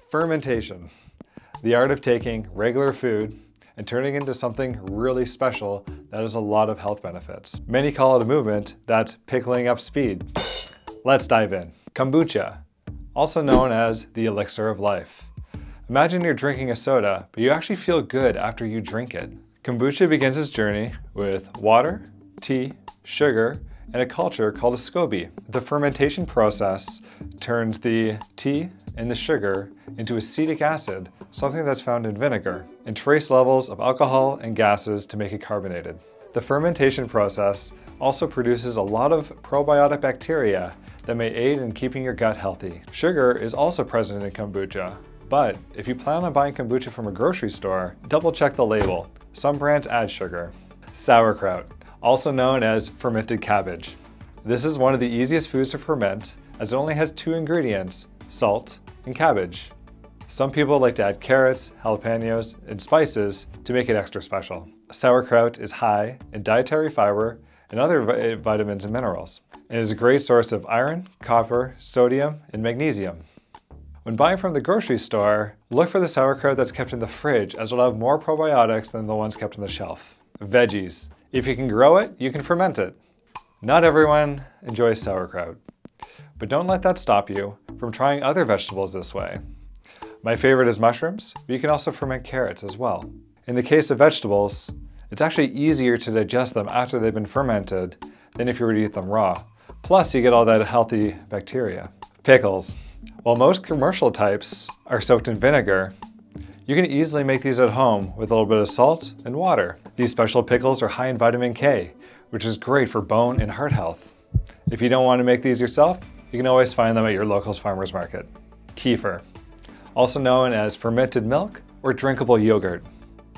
Fermentation, the art of taking regular food and turning it into something really special that has a lot of health benefits. Many call it a movement that's pickling up speed. Let's dive in. Kombucha, also known as the elixir of life. Imagine you're drinking a soda, but you actually feel good after you drink it. Kombucha begins its journey with water, tea, sugar, and a culture called a SCOBY. The fermentation process turns the tea and the sugar into acetic acid, something that's found in vinegar, and trace levels of alcohol and gases to make it carbonated. The fermentation process also produces a lot of probiotic bacteria that may aid in keeping your gut healthy. Sugar is also present in kombucha, but if you plan on buying kombucha from a grocery store, double check the label. Some brands add sugar. Sauerkraut, also known as fermented cabbage. This is one of the easiest foods to ferment as it only has 2 ingredients, salt and cabbage. Some people like to add carrots, jalapenos, and spices to make it extra special. Sauerkraut is high in dietary fiber and other vitamins and minerals, and is a great source of iron, copper, sodium, and magnesium. When buying from the grocery store, look for the sauerkraut that's kept in the fridge, as it'll have more probiotics than the ones kept on the shelf. Veggies. If you can grow it, you can ferment it. Not everyone enjoys sauerkraut, but don't let that stop you from trying other vegetables this way. My favorite is mushrooms, but you can also ferment carrots as well. In the case of vegetables, it's actually easier to digest them after they've been fermented than if you were to eat them raw. Plus, you get all that healthy bacteria. Pickles. While most commercial types are soaked in vinegar, you can easily make these at home with a little bit of salt and water. These special pickles are high in vitamin K, which is great for bone and heart health. If you don't want to make these yourself, you can always find them at your local farmer's market. Kefir, also known as fermented milk or drinkable yogurt.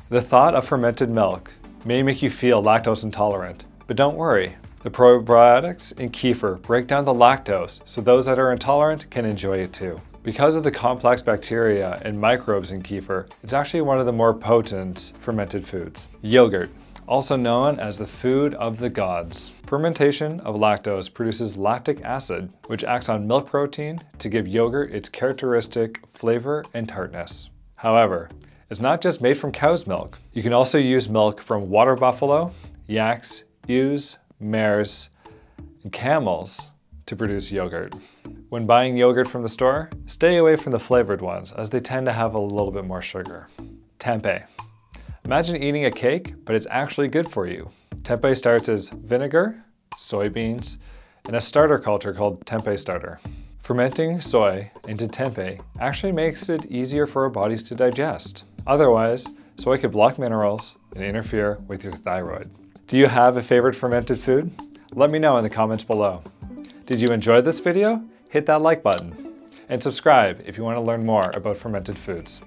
The thought of fermented milk may make you feel lactose intolerant, but don't worry. The probiotics in kefir break down the lactose, so those that are intolerant can enjoy it too. Because of the complex bacteria and microbes in kefir, it's actually one of the more potent fermented foods. Yogurt, also known as the food of the gods. Fermentation of lactose produces lactic acid, which acts on milk protein to give yogurt its characteristic flavor and tartness. However, it's not just made from cow's milk. You can also use milk from water buffalo, yaks, ewes, mares, and camels to produce yogurt. When buying yogurt from the store, stay away from the flavored ones as they tend to have a little bit more sugar. Tempeh. Imagine eating a cake, but it's actually good for you. Tempeh starts as vinegar, soybeans, and a starter culture called tempeh starter. Fermenting soy into tempeh actually makes it easier for our bodies to digest. Otherwise, soy could block minerals and interfere with your thyroid. Do you have a favorite fermented food? Let me know in the comments below. Did you enjoy this video? Hit that like button and subscribe if you want to learn more about fermented foods.